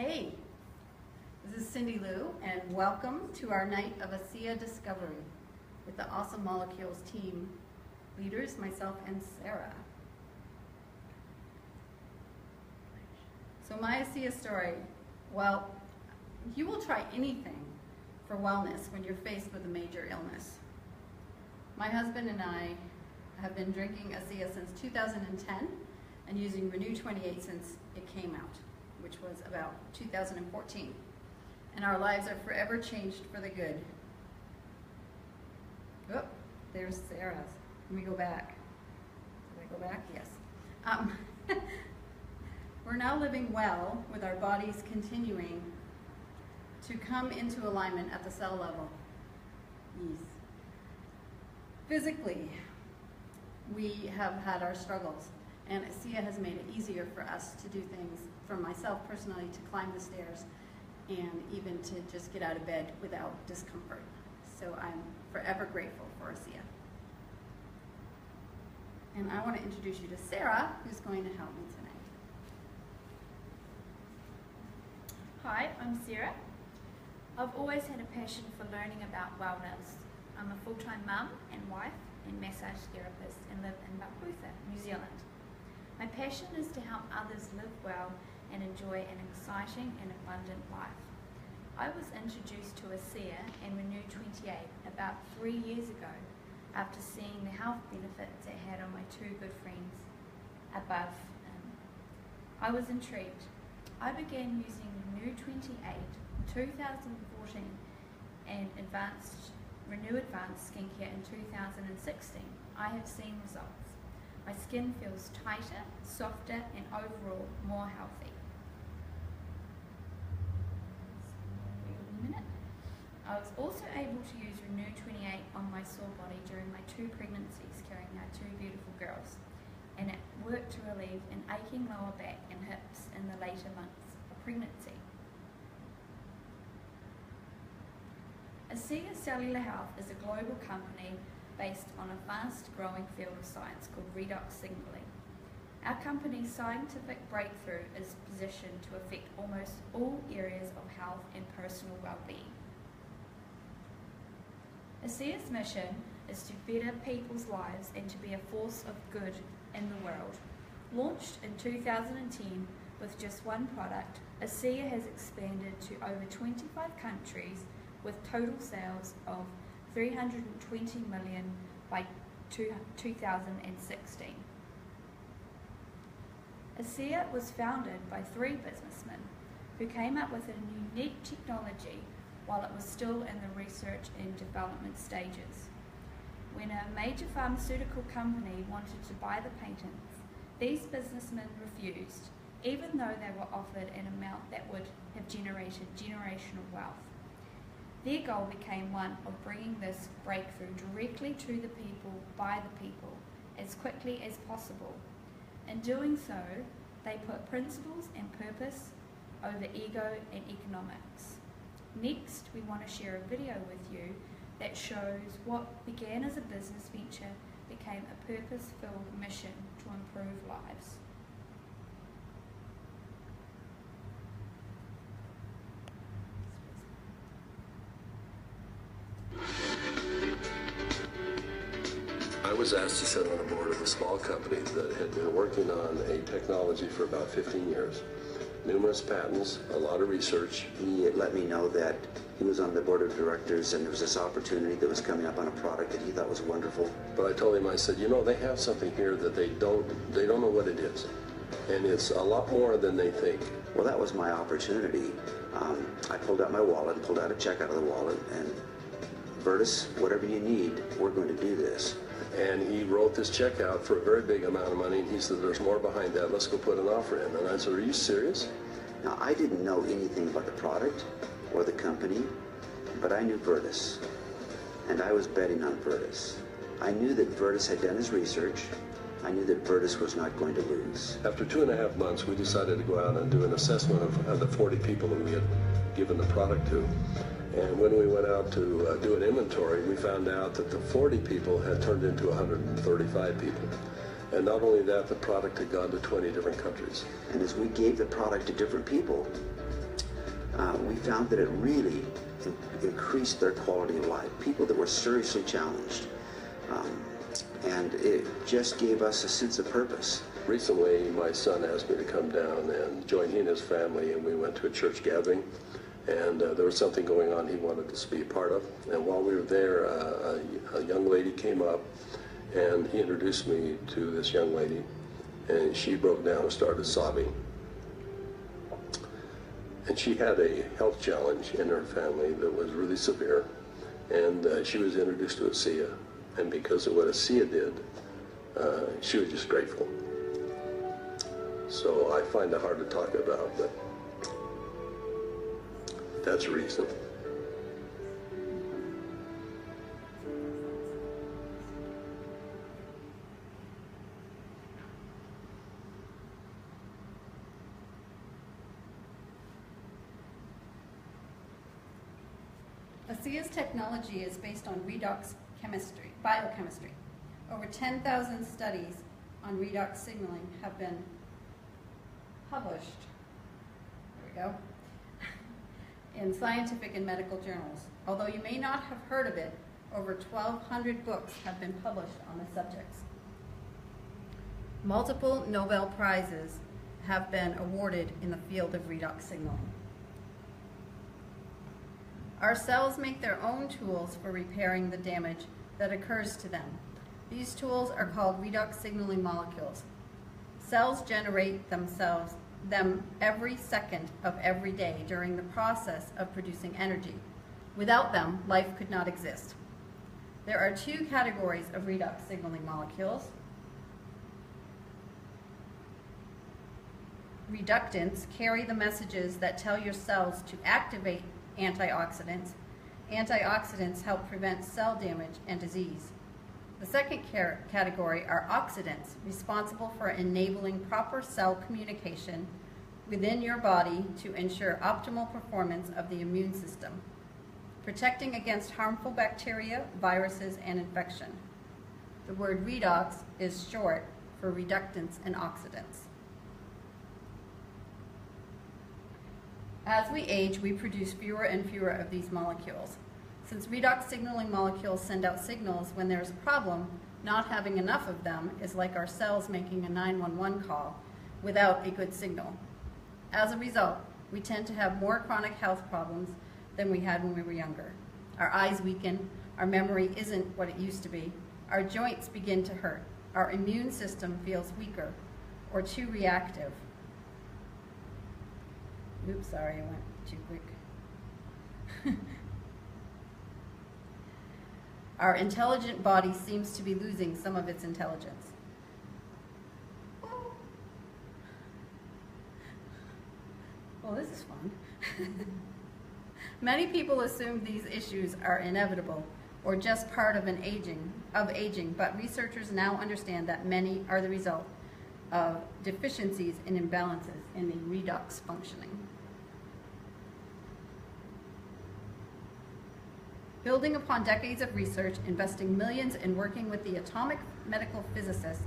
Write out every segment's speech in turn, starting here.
Hey, this is Cindy Lou, and welcome to our night of Asea Discovery with the Awesome Molecules team leaders, myself and Sarah. So my Asea story, well, you will try anything for wellness when you're faced with a major illness. My husband and I have been drinking Asea since 2010 and using Renew 28 since it came out, which was about 2014. And our lives are forever changed for the good. Oh, there's Sarah's. Let me go back. Did I go back? Yes. We're now living well with our bodies continuing to come into alignment at the cell level. Yes. Physically, we have had our struggles, and Asea has made it easier for us to do things, for myself personally, to climb the stairs and even to just get out of bed without discomfort. So I'm forever grateful for Asea. And I want to introduce you to Sarah, who's going to help me tonight. Hi, I'm Sarah. I've always had a passion for learning about wellness. I'm a full-time mum and wife and massage therapist and live in Maputo, New Zealand. My passion is to help others live well and enjoy an exciting and abundant life. I was introduced to Asea and Renew 28 about 3 years ago after seeing the health benefits it had on my two good friends above. I was intrigued. I began using Renew 28 in 2014 and Renew Advanced Skincare in 2016. I have seen results. My skin feels tighter, softer, and overall more healthy. I was also able to use Renew 28 on my sore body during my 2 pregnancies, carrying our 2 beautiful girls, and it worked to relieve an aching lower back and hips in the later months of pregnancy. Asea Cellular Health is a global company based on a fast-growing field of science called Redox signaling. Our company's scientific breakthrough is positioned to affect almost all areas of health and personal well-being. Asea's mission is to better people's lives and to be a force of good in the world. Launched in 2010 with just one product, Asea has expanded to over 25 countries with total sales of $320 million by 2016. Asea was founded by 3 businessmen who came up with a unique technology while it was still in the research and development stages. When a major pharmaceutical company wanted to buy the patents, these businessmen refused, even though they were offered an amount that would have generated generational wealth. Their goal became one of bringing this breakthrough directly to the people, by the people, as quickly as possible. In doing so, they put principles and purpose over ego and economics. Next, we want to share a video with you that shows what began as a business venture became a purpose-filled mission to improve lives. I was asked to sit on a board of a small company that had been working on a technology for about 15 years. Numerous patents, a lot of research. He let me know that he was on the board of directors and there was this opportunity that was coming up on a product that he thought was wonderful. But I told him, I said, you know, they have something here that they don't know what it is. And it's a lot more than they think. Well, that was my opportunity. I pulled out my wallet, pulled out a check out of the wallet, and Vertus, whatever you need, we're going to do this. And he wrote this check out for a very big amount of money, and he said, there's more behind that, let's go put an offer in. And I said, are you serious? Now, I didn't know anything about the product or the company, but I knew Vertus, and I was betting on Vertus. I knew that Vertus had done his research. I knew that Vertus was not going to lose. After 2.5 months, we decided to go out and do an assessment of the 40 people that we had given the product to. And when we went out to do an inventory, we found out that the 40 people had turned into 135 people. And not only that, the product had gone to 20 different countries. And as we gave the product to different people, we found that it really increased their quality of life. People that were seriously challenged. And it just gave us a sense of purpose. Recently, my son asked me to come down and join he and his family, and we went to a church gathering. And there was something going on he wanted us to be a part of. And while we were there, a young lady came up, and he introduced me to this young lady, and she broke down and started sobbing. And she had a health challenge in her family that was really severe, and she was introduced to Asea. And because of what Asea did, she was just grateful. So I find it hard to talk about, but that's the reason. Asea's technology is based on Redox biochemistry. Over 10,000 studies on redox signaling have been published, there we go, in scientific and medical journals. Although you may not have heard of it, over 1,200 books have been published on the subjects. Multiple Nobel Prizes have been awarded in the field of redox signaling. Our cells make their own tools for repairing the damage that occurs to them. These tools are called redox signaling molecules. Cells generate them every second of every day during the process of producing energy. Without them, life could not exist. There are two categories of redox signaling molecules. Reductants carry the messages that tell your cells to activate antioxidants. Antioxidants help prevent cell damage and disease. The second category are oxidants, responsible for enabling proper cell communication within your body to ensure optimal performance of the immune system, protecting against harmful bacteria, viruses, and infection. The word redox is short for reductants and oxidants. As we age, we produce fewer and fewer of these molecules. Since redox signaling molecules send out signals when there's a problem, not having enough of them is like our cells making a 911 call without a good signal. As a result, we tend to have more chronic health problems than we had when we were younger. Our eyes weaken, our memory isn't what it used to be, our joints begin to hurt, our immune system feels weaker or too reactive. Oops, sorry, I went too quick. Our intelligent body seems to be losing some of its intelligence. Well, this is fun. Many people assume these issues are inevitable or just part of aging, but researchers now understand that many are the result of deficiencies and imbalances in the redox functioning. Building upon decades of research, investing millions in working with the atomic medical physicist,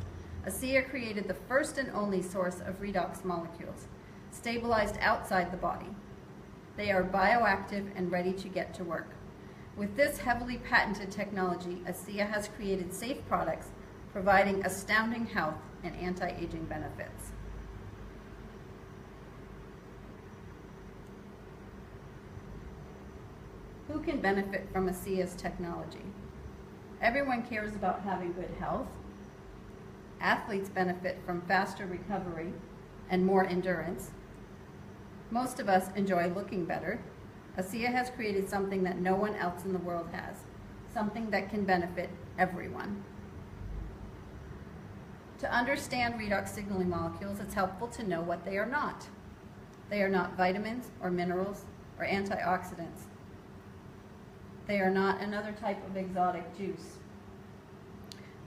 Asea created the first and only source of redox molecules, stabilized outside the body. They are bioactive and ready to get to work. With this heavily patented technology, Asea has created safe products providing astounding health and anti-aging benefits. Who can benefit from Asea's technology? Everyone cares about having good health. Athletes benefit from faster recovery and more endurance. Most of us enjoy looking better. Asea has created something that no one else in the world has, something that can benefit everyone. To understand redox signaling molecules, it's helpful to know what they are not. They are not vitamins or minerals or antioxidants. They are not another type of exotic juice.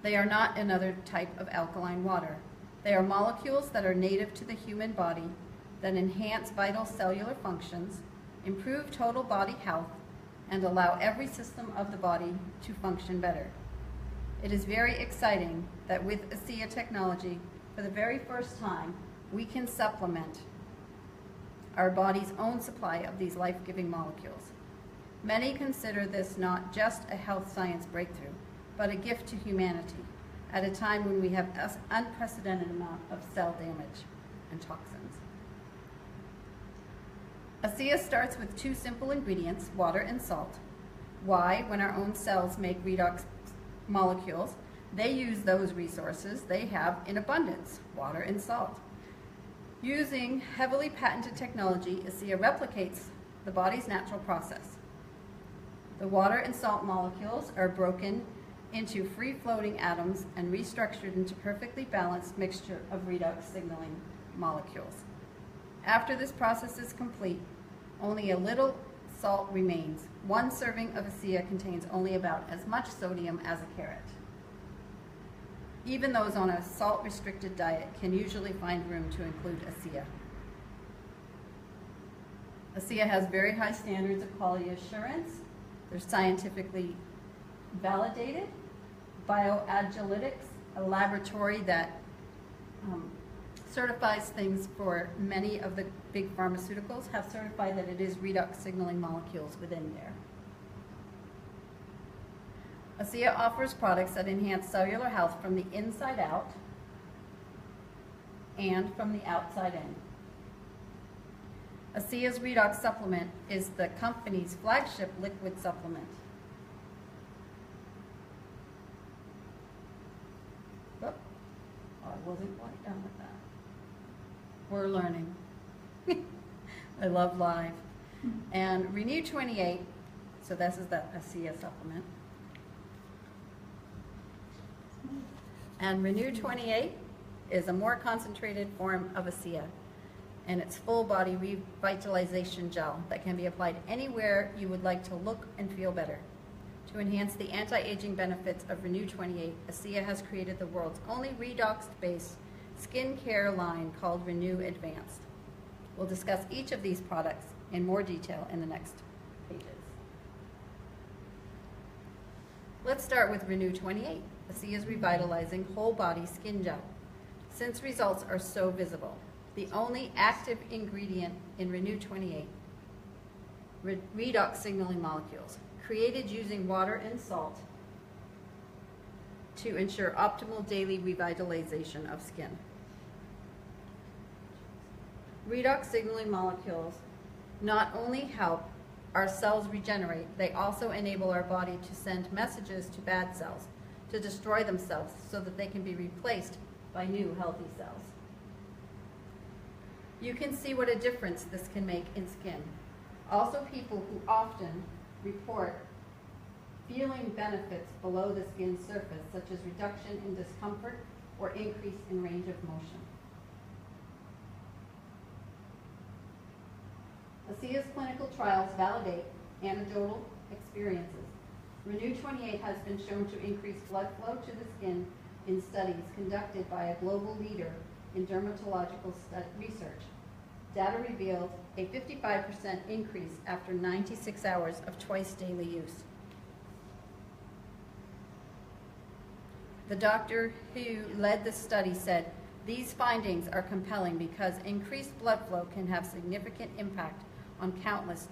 They are not another type of alkaline water. They are molecules that are native to the human body that enhance vital cellular functions, improve total body health, and allow every system of the body to function better. It is very exciting that with Asea technology, for the very first time, we can supplement our body's own supply of these life-giving molecules. Many consider this not just a health science breakthrough, but a gift to humanity at a time when we have an unprecedented amount of cell damage and toxins. Asea starts with two simple ingredients, water and salt. Why, when our own cells make redox molecules, they use those resources they have in abundance, water and salt. Using heavily patented technology, Asea replicates the body's natural process. The water and salt molecules are broken into free-floating atoms and restructured into perfectly balanced mixture of redox signaling molecules. After this process is complete, only a little salt remains. One serving of Asea contains only about as much sodium as a carrot. Even those on a salt-restricted diet can usually find room to include Asea. Asea has very high standards of quality assurance. They're scientifically validated. Bioagilitics, a laboratory that certifies things for many of the big pharmaceuticals, have certified that it is redox signaling molecules within there. Asea offers products that enhance cellular health from the inside out and from the outside in. Asea's Redox supplement is the company's flagship liquid supplement. Oh, I wasn't quite done with that. We're learning. I love live. And Renew 28, so this is the Asea supplement. And Renew 28 is a more concentrated form of Asea, and it's full body revitalization gel that can be applied anywhere you would like to look and feel better. To enhance the anti-aging benefits of Renew 28, Asea has created the world's only redox-based skincare line called Renew Advanced. We'll discuss each of these products in more detail in the next pages. Let's start with Renew 28, Asea's revitalizing whole body skin gel. Since results are so visible, the only active ingredient in Renew 28, redox signaling molecules, created using water and salt to ensure optimal daily revitalization of skin. Redox signaling molecules not only help our cells regenerate, they also enable our body to send messages to bad cells to destroy themselves so that they can be replaced by new healthy cells. You can see what a difference this can make in skin. Also, people who often report feeling benefits below the skin surface, such as reduction in discomfort or increase in range of motion. Asea's clinical trials validate anecdotal experiences. Renew 28 has been shown to increase blood flow to the skin in studies conducted by a global leader in dermatological research. Data revealed a 55% increase after 96 hours of twice daily use. The doctor who led the study said, "These findings are compelling because increased blood flow can have significant impact on countless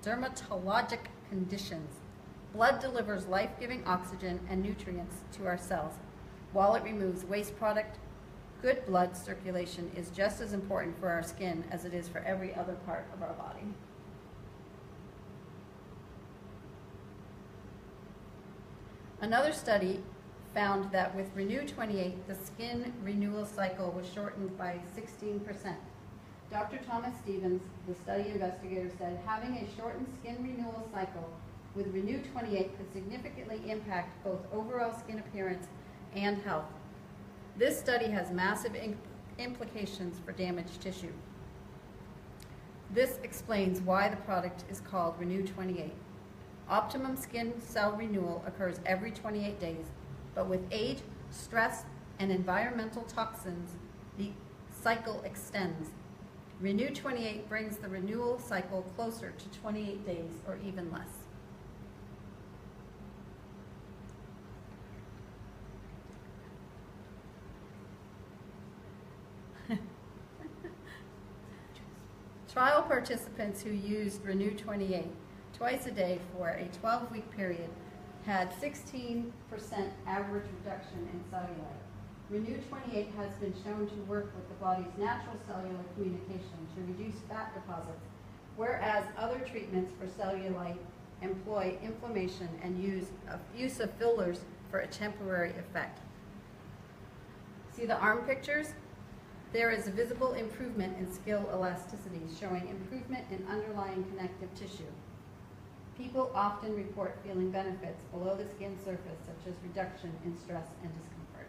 dermatologic conditions. Blood delivers life-giving oxygen and nutrients to our cells. While it removes waste product, good blood circulation is just as important for our skin as it is for every other part of our body." Another study found that with Renew 28, the skin renewal cycle was shortened by 16%. Dr. Thomas Stevens, the study investigator, said having a shortened skin renewal cycle with Renew 28 could significantly impact both overall skin appearance and health. This study has massive implications for damaged tissue. This explains why the product is called Renew 28. Optimum skin cell renewal occurs every 28 days, but with age, stress, and environmental toxins, the cycle extends. Renew 28 brings the renewal cycle closer to 28 days or even less. Trial participants who used Renew 28 twice a day for a 12-week period had 16% average reduction in cellulite. Renew 28 has been shown to work with the body's natural cellular communication to reduce fat deposits, whereas other treatments for cellulite employ inflammation and use of fillers for a temporary effect. See the arm pictures? There is a visible improvement in skill elasticity, showing improvement in underlying connective tissue. People often report feeling benefits below the skin surface, such as reduction in stress and discomfort.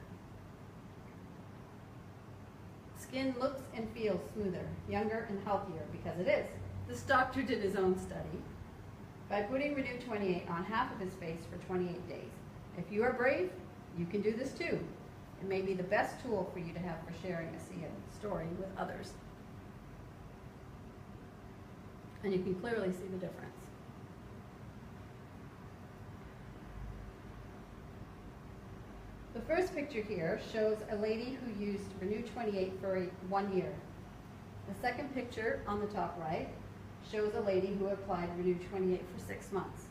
Skin looks and feels smoother, younger, and healthier because it is. This doctor did his own study by putting Renew 28 on half of his face for 28 days. If you are brave, you can do this too. It may be the best tool for you to have for sharing Asea story with others. And you can clearly see the difference. The first picture here shows a lady who used Renew 28 for 1 year. The second picture on the top right shows a lady who applied Renew 28 for 6 months.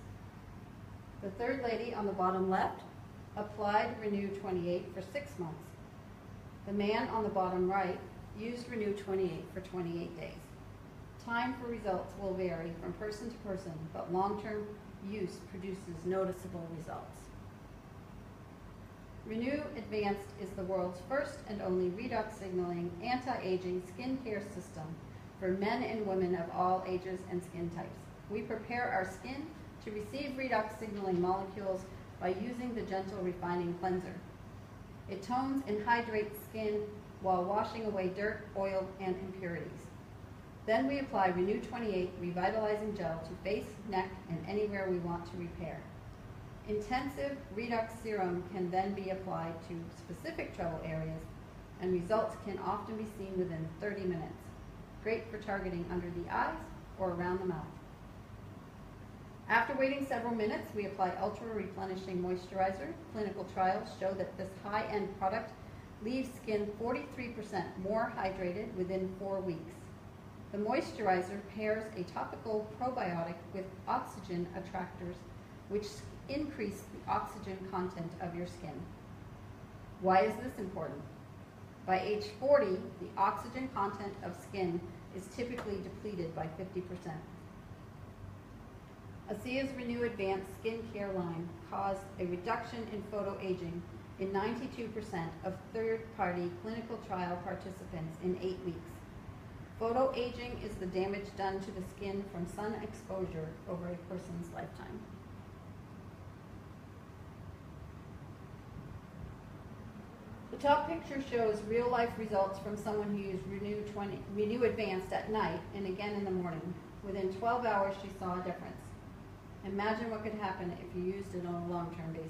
The third lady on the bottom left applied Renew 28 for 6 months. The man on the bottom right used Renew 28 for 28 days. Time for results will vary from person to person, but long-term use produces noticeable results. Renew Advanced is the world's first and only redox signaling anti-aging skincare system for men and women of all ages and skin types. We prepare our skin to receive redox signaling molecules by using the gentle refining cleanser. It tones and hydrates skin while washing away dirt, oil, and impurities. Then we apply Renew 28 revitalizing gel to face, neck, and anywhere we want to repair. Intensive redox serum can then be applied to specific trouble areas, and results can often be seen within 30 minutes. Great for targeting under the eyes or around the mouth. After waiting several minutes, we apply Ultra Replenishing Moisturizer. Clinical trials show that this high-end product leaves skin 43% more hydrated within 4 weeks. The moisturizer pairs a topical probiotic with oxygen attractors, which increase the oxygen content of your skin. Why is this important? By age 40, the oxygen content of skin is typically depleted by 50%. Asea's Renew Advanced skincare line caused a reduction in photoaging in 92% of third-party clinical trial participants in 8 weeks. Photoaging is the damage done to the skin from sun exposure over a person's lifetime. The top picture shows real-life results from someone who used Renew Advanced at night and again in the morning. Within 12 hours, she saw a difference. Imagine what could happen if you used it on a long-term basis.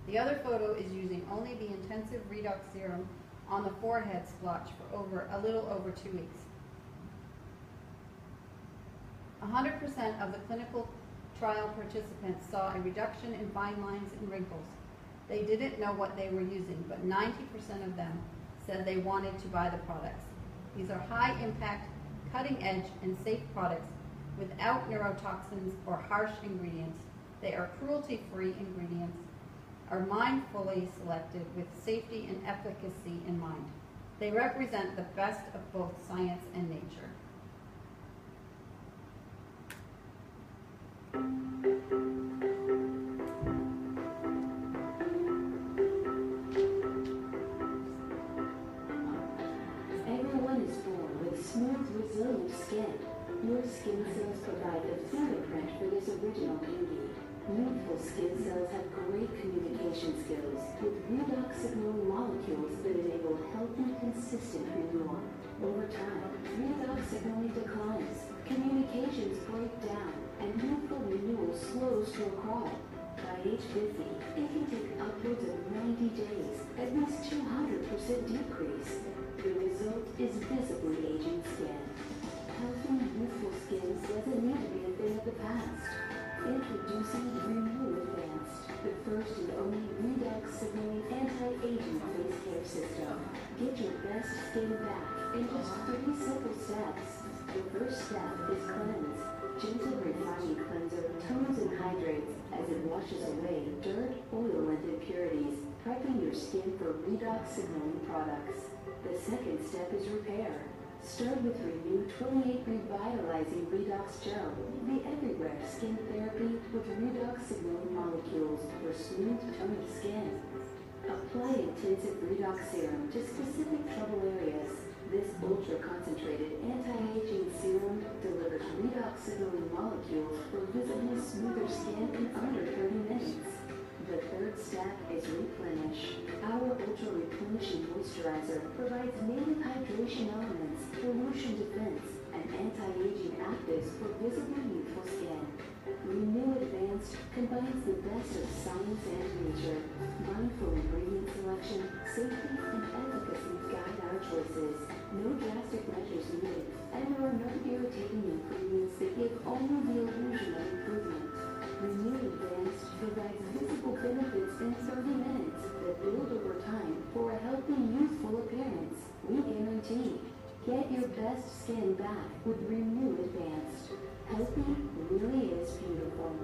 The other photo is using only the intensive redox serum on the forehead splotch for a little over 2 weeks. 100% of the clinical trial participants saw a reduction in fine lines and wrinkles. They didn't know what they were using, but 90% of them said they wanted to buy the products. These are high-impact, cutting-edge, and safe products without neurotoxins or harsh ingredients. They are cruelty-free ingredients, are mindfully selected with safety and efficacy in mind. They represent the best of both science and nature. Everyone is born with smooth, resilient skin. Your skin cells provide the fingerprint for this original beauty. Youthful skin cells have great communication skills with redox signaling molecules that enable healthy, consistent renewal. Over time, redox signaling declines, communications break down, and youthful renewal slows to a crawl. By age 50, it can take upwards of 90 days, at least 200% decrease. The result is visibly aging skin. Healthy, youthful skin doesn't need to be a thing of the past. Introducing Renew Advanced, the first and only redox signaling anti-aging face care system. Get your best skin back in just 3 simple steps. Your first step is cleanse. Gentle refining cleanser tones and hydrates as it washes away dirt, oil, and impurities, prepping your skin for redox signaling products. The second step is repair. Start with Renew 28 Revitalizing Redox Gel, the everywhere skin therapy with redox signaling molecules for smooth, toned skin. Apply intensive redox serum to specific trouble areas. This ultra-concentrated anti-aging serum delivers redox signaling molecules for visibly smoother skin in under 30 minutes. The third step is replenish. Our ultra-replenishing moisturizer provides native hydration elements, pollution defense, and anti-aging actives for visibly youthful skin. Renew Advanced combines the best of science and nature. Mindful ingredient selection, safety, and efficacy guide our choices. No drastic measures needed, and there are no irritating ingredients that give only the illusion of improvement. Renew Advanced provides visible benefits in 30 minutes that build over time for a healthy, youthful appearance. We guarantee. Get your best skin back with Renew Advanced. Healthy really is beautiful.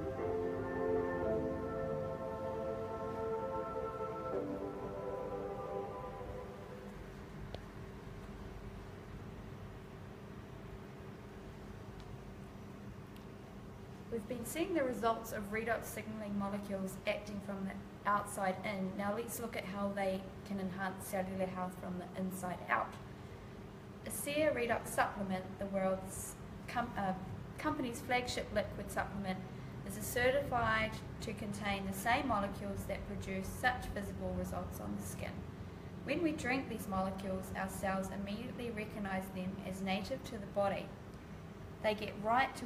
We've been seeing the results of redox signaling molecules acting from the outside in. Now let's look at how they can enhance cellular health from the inside out. Asea Redox Supplement, the world's company's flagship liquid supplement, is certified to contain the same molecules that produce such visible results on the skin. When we drink these molecules, our cells immediately recognize them as native to the body. They get right to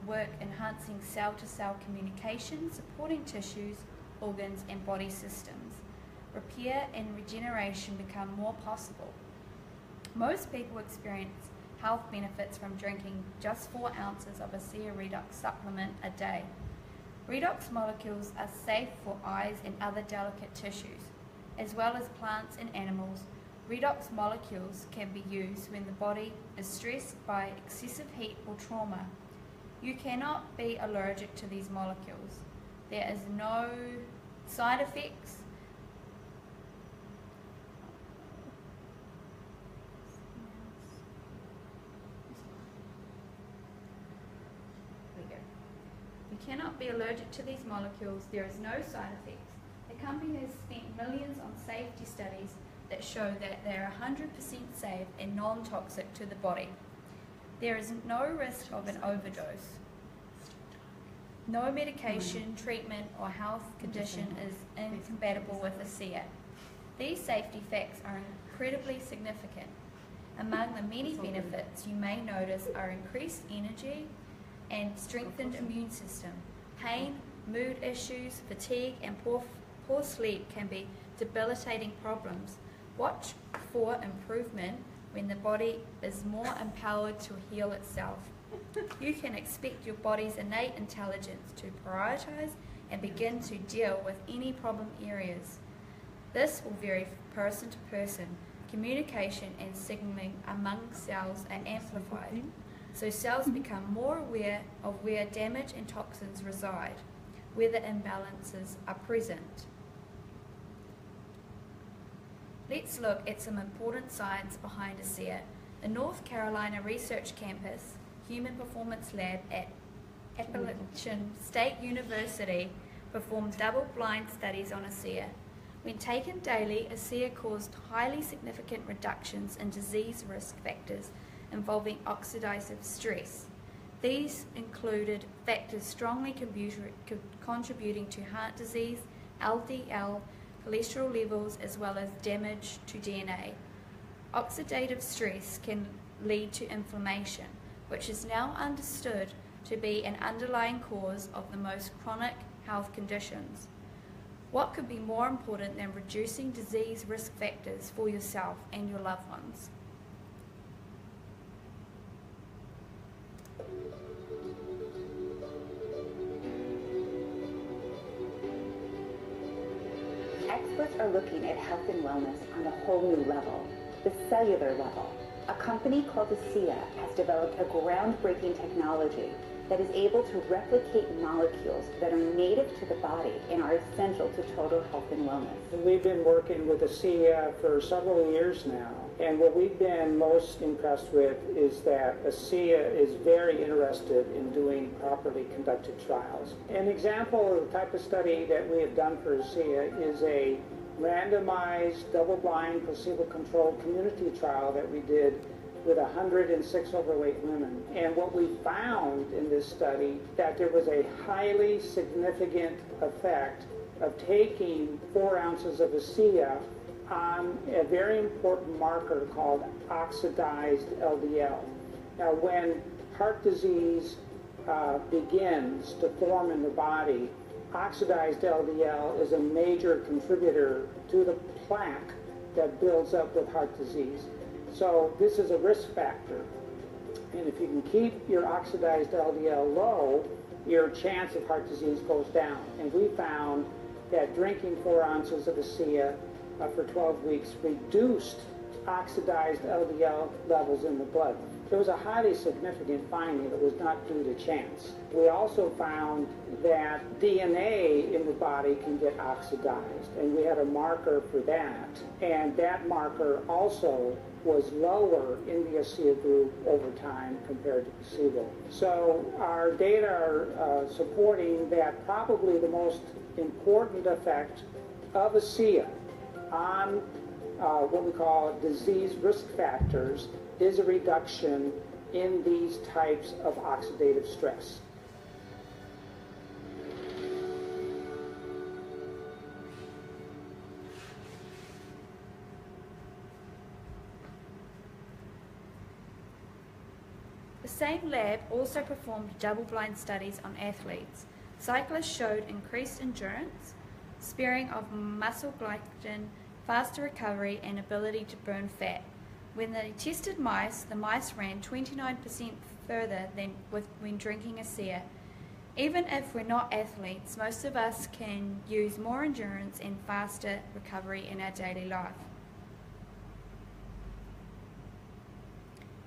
work enhancing cell-to-cell communication, supporting tissues, organs, and body systems. Repair and regeneration become more possible. Most people experience health benefits from drinking just 4 ounces of Asea Redox supplement a day. Redox molecules are safe for eyes and other delicate tissues, as well as plants and animals. Redox molecules can be used when the body is stressed by excessive heat or trauma. You cannot be allergic to these molecules. There is no side effects. You cannot be allergic to these molecules. There is no side effects. The company has spent millions on safety studies that show that they are 100% safe and non-toxic to the body. There is no risk of an overdose. No medication, treatment, or health condition is incompatible with Asea. These safety facts are incredibly significant. Among the many benefits you may notice are increased energy and strengthened immune system. Pain, mood issues, fatigue, and poor sleep can be debilitating problems. Watch for improvement when the body is more empowered to heal itself. You can expect your body's innate intelligence to prioritize and begin to deal with any problem areas. This will vary person to person. Communication and signaling among cells are amplified, so cells become more aware of where damage and toxins reside, whether imbalances are present. Let's look at some important science behind Asea. The North Carolina Research Campus Human Performance Lab at Appalachian State University performed double-blind studies on Asea. When taken daily, Asea caused highly significant reductions in disease risk factors involving oxidative stress. These included factors strongly contributing to heart disease, LDL, cholesterol levels, as well as damage to DNA. Oxidative stress can lead to inflammation, which is now understood to be an underlying cause of the most chronic health conditions. What could be more important than reducing disease risk factors for yourself and your loved ones? Experts are looking at health and wellness on a whole new level, the cellular level. A company called Asea has developed a groundbreaking technology that is able to replicate molecules that are native to the body and are essential to total health and wellness. We've been working with Asea for several years now, and what we've been most impressed with is that Asea is very interested in doing properly conducted trials. An example of the type of study that we have done for Asea is a randomized, double-blind, placebo-controlled community trial that we did with 106 overweight women. And what we found in this study, that there was a highly significant effect of taking 4 ounces of Asea on a very important marker called oxidized LDL. Now, when heart disease begins to form in the body, oxidized LDL is a major contributor to the plaque that builds up with heart disease. So this is a risk factor. And if you can keep your oxidized LDL low, your chance of heart disease goes down. And we found that drinking 4 ounces of Asea for 12 weeks reduced oxidized LDL levels in the blood. It was a highly significant finding that was not due to chance. We also found that DNA in the body can get oxidized, and we had a marker for that. And that marker also was lower in the Asea group over time compared to placebo. So our data are supporting that probably the most important effect of Asea on what we call disease risk factors is a reduction in these types of oxidative stress. The same lab also performed double-blind studies on athletes. Cyclists showed increased endurance, sparing of muscle glycogen, faster recovery, and ability to burn fat. When they tested mice, the mice ran 29% further than when drinking Asea. Even if we're not athletes, most of us can use more endurance and faster recovery in our daily life.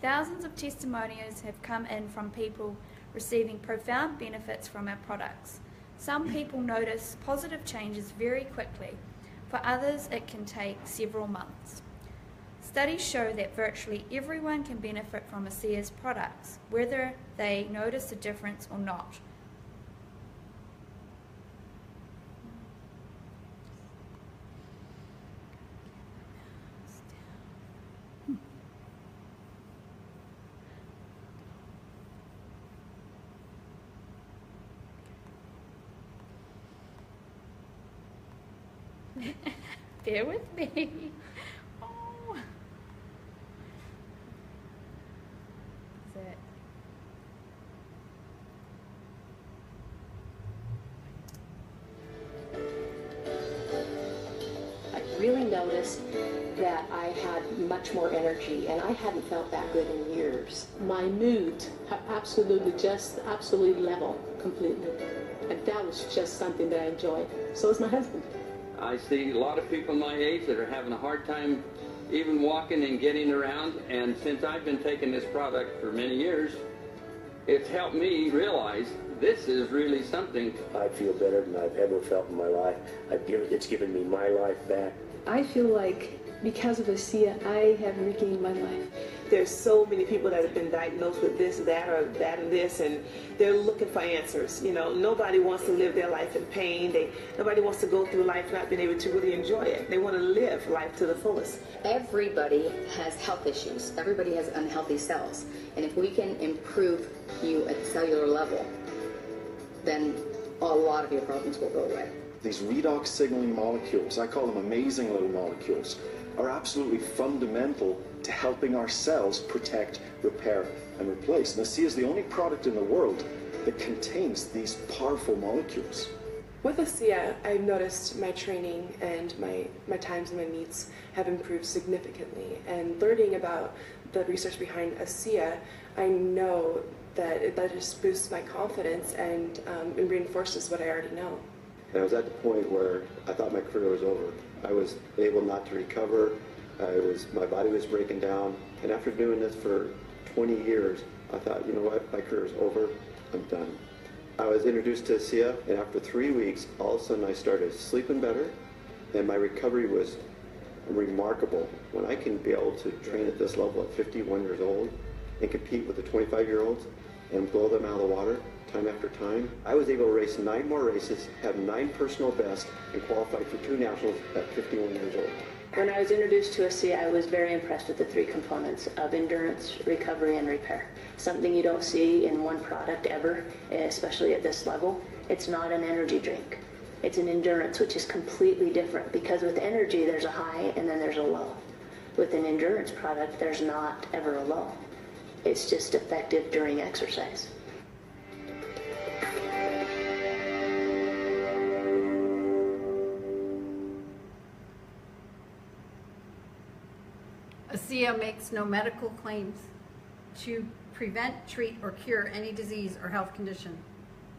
Thousands of testimonials have come in from people receiving profound benefits from our products. Some people notice positive changes very quickly. For others, it can take several months. Studies show that virtually everyone can benefit from Asea's products, whether they notice a difference or not. Bear with me. Oh. That's it. I really noticed that I had much more energy, and I hadn't felt that good in years. My mood had absolutely level completely, and that was just something that I enjoyed. So is my husband. I see a lot of people my age that are having a hard time even walking and getting around, and since I've been taking this product for many years, it's helped me realize this is really something. I feel better than I've ever felt in my life. It's given me my life back. I feel like because of Asea, I have regained my life. There's so many people that have been diagnosed with this, that, or that, and this, and they're looking for answers. You know, nobody wants to live their life in pain. Nobody wants to go through life not being able to really enjoy it. They want to live life to the fullest. Everybody has health issues. Everybody has unhealthy cells. And if we can improve you at the cellular level, then a lot of your problems will go away. These redox signaling molecules, I call them amazing little molecules, are absolutely fundamental to helping our cells protect, repair, and replace. And Asea is the only product in the world that contains these powerful molecules. With Asea, I've noticed my training and my times and my meets have improved significantly. And learning about the research behind Asea, I know that that just boosts my confidence and reinforces what I already know. And I was at the point where I thought my career was over. I was able not to recover. My body was breaking down, and after doing this for 20 years, I thought, you know what, my career is over, I'm done. I was introduced to Asea, and after 3 weeks, all of a sudden I started sleeping better, and my recovery was remarkable. When I can be able to train at this level at 51 years old and compete with the 25-year-olds and blow them out of the water time after time, I was able to race 9 more races, have 9 personal bests, and qualify for 2 nationals at 51 years old. When I was introduced to Asea, I was very impressed with the 3 components of endurance, recovery, and repair. Something you don't see in one product ever, especially at this level. It's not an energy drink. It's an endurance, which is completely different, because with energy there's a high and then there's a low. With an endurance product, there's not ever a low. It's just effective during exercise. Asea makes no medical claims to prevent, treat, or cure any disease or health condition.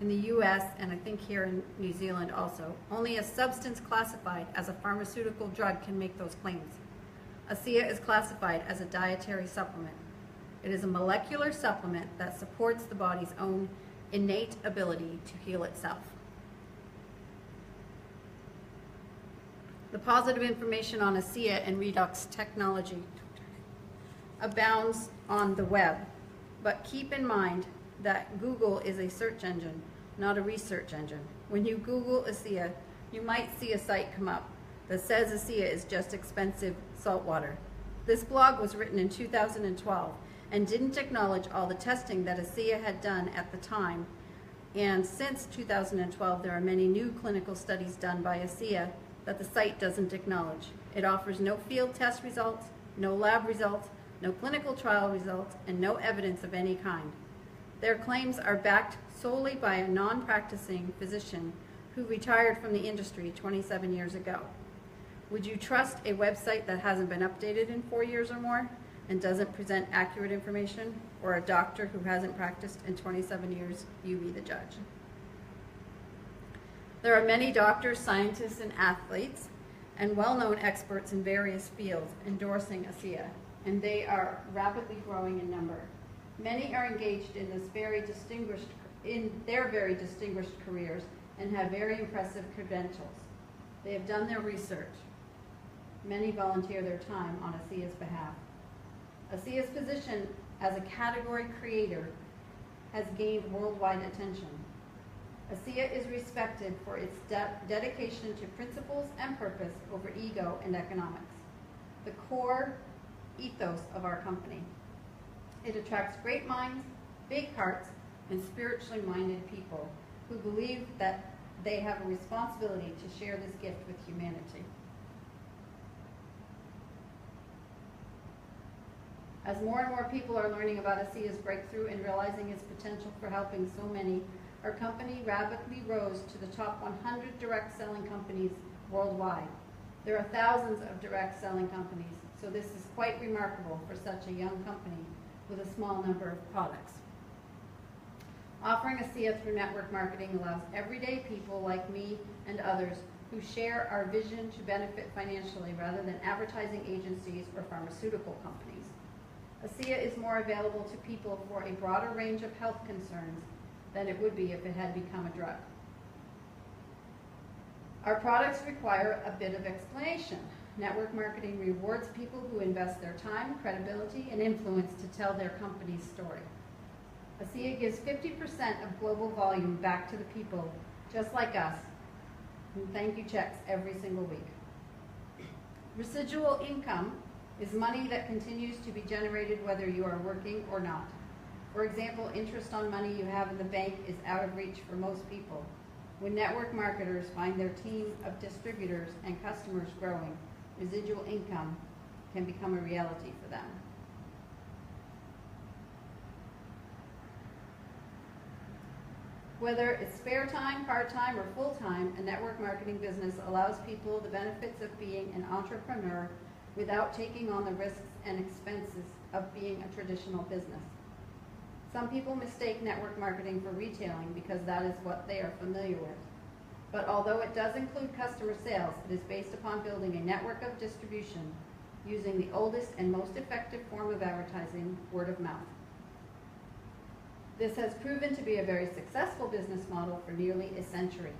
In the U.S., and I think here in New Zealand also, only a substance classified as a pharmaceutical drug can make those claims. Asea is classified as a dietary supplement. It is a molecular supplement that supports the body's own innate ability to heal itself. The positive information on Asea and Redox technology abounds on the web, but keep in mind that Google is a search engine, not a research engine. When you Google Asea, you might see a site come up that says Asea is just expensive salt water. This blog was written in 2012 and didn't acknowledge all the testing that Asea had done at the time. And since 2012, there are many new clinical studies done by Asea that the site doesn't acknowledge. It offers no field test results, no lab results, no clinical trial results, and no evidence of any kind. Their claims are backed solely by a non-practicing physician who retired from the industry 27 years ago. Would you trust a website that hasn't been updated in 4 years or more and doesn't present accurate information, or a doctor who hasn't practiced in 27 years? You be the judge. There are many doctors, scientists, and athletes, and well-known experts in various fields endorsing Asea, and they are rapidly growing in number. Many are engaged in their very distinguished careers and have very impressive credentials. They have done their research. Many volunteer their time on Asea's behalf. Asea's position as a category creator has gained worldwide attention. Asea is respected for its dedication to principles and purpose over ego and economics, the core ethos of our company. It attracts great minds, big hearts, and spiritually minded people who believe that they have a responsibility to share this gift with humanity. As more and more people are learning about Asea's breakthrough and realizing its potential for helping so many, our company rapidly rose to the top 100 direct selling companies worldwide. There are thousands of direct selling companies, so this is quite remarkable for such a young company with a small number of products. Offering Asea through network marketing allows everyday people like me and others who share our vision to benefit financially rather than advertising agencies or pharmaceutical companies. Asea is more available to people for a broader range of health concerns than it would be if it had become a drug. Our products require a bit of explanation. Network marketing rewards people who invest their time, credibility, and influence to tell their company's story. Asea gives 50% of global volume back to the people, just like us, who thank you checks every single week. Residual income is money that continues to be generated whether you are working or not. For example, interest on money you have in the bank is out of reach for most people. When network marketers find their team of distributors and customers growing, residual income can become a reality for them. Whether it's spare time, part-time, or full-time, a network marketing business allows people the benefits of being an entrepreneur without taking on the risks and expenses of being a traditional business. Some people mistake network marketing for retailing because that is what they are familiar with. But although it does include customer sales, it is based upon building a network of distribution using the oldest and most effective form of advertising, word of mouth. This has proven to be a very successful business model for nearly a century.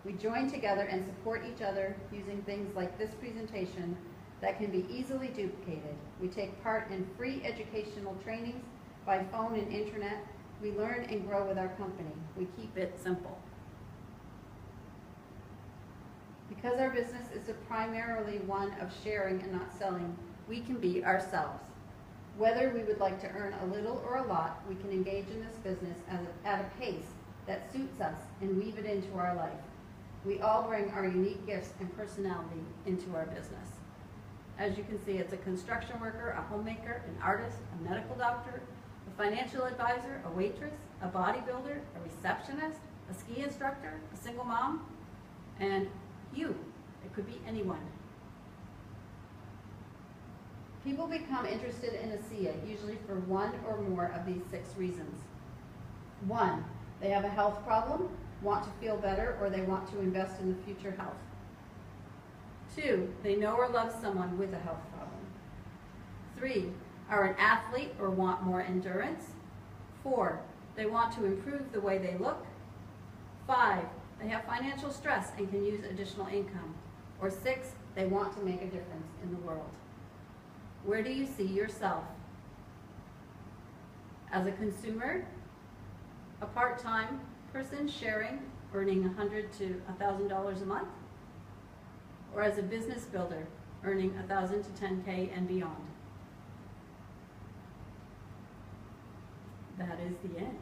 We join together and support each other using things like this presentation that can be easily duplicated. We take part in free educational trainings by phone and internet. We learn and grow with our company. We keep it simple. Because our business is primarily one of sharing and not selling, we can be ourselves. Whether we would like to earn a little or a lot, we can engage in this business at a pace that suits us and weave it into our life. We all bring our unique gifts and personality into our business. As you can see, it's a construction worker, a homemaker, an artist, a medical doctor, a financial advisor, a waitress, a bodybuilder, a receptionist, a ski instructor, a single mom, and you. It could be anyone. People become interested in ASEA usually for one or more of these 6 reasons. 1, they have a health problem, want to feel better, or they want to invest in the future health. 2, they know or love someone with a health problem. 3, are an athlete or want more endurance. 4, they want to improve the way they look. 5, they have financial stress and can use additional income. Or 6, they want to make a difference in the world. Where do you see yourself? As a consumer, a part-time person sharing, earning $100 to $1,000 a month? Or as a business builder, earning $1,000 to $10K and beyond? That is the end.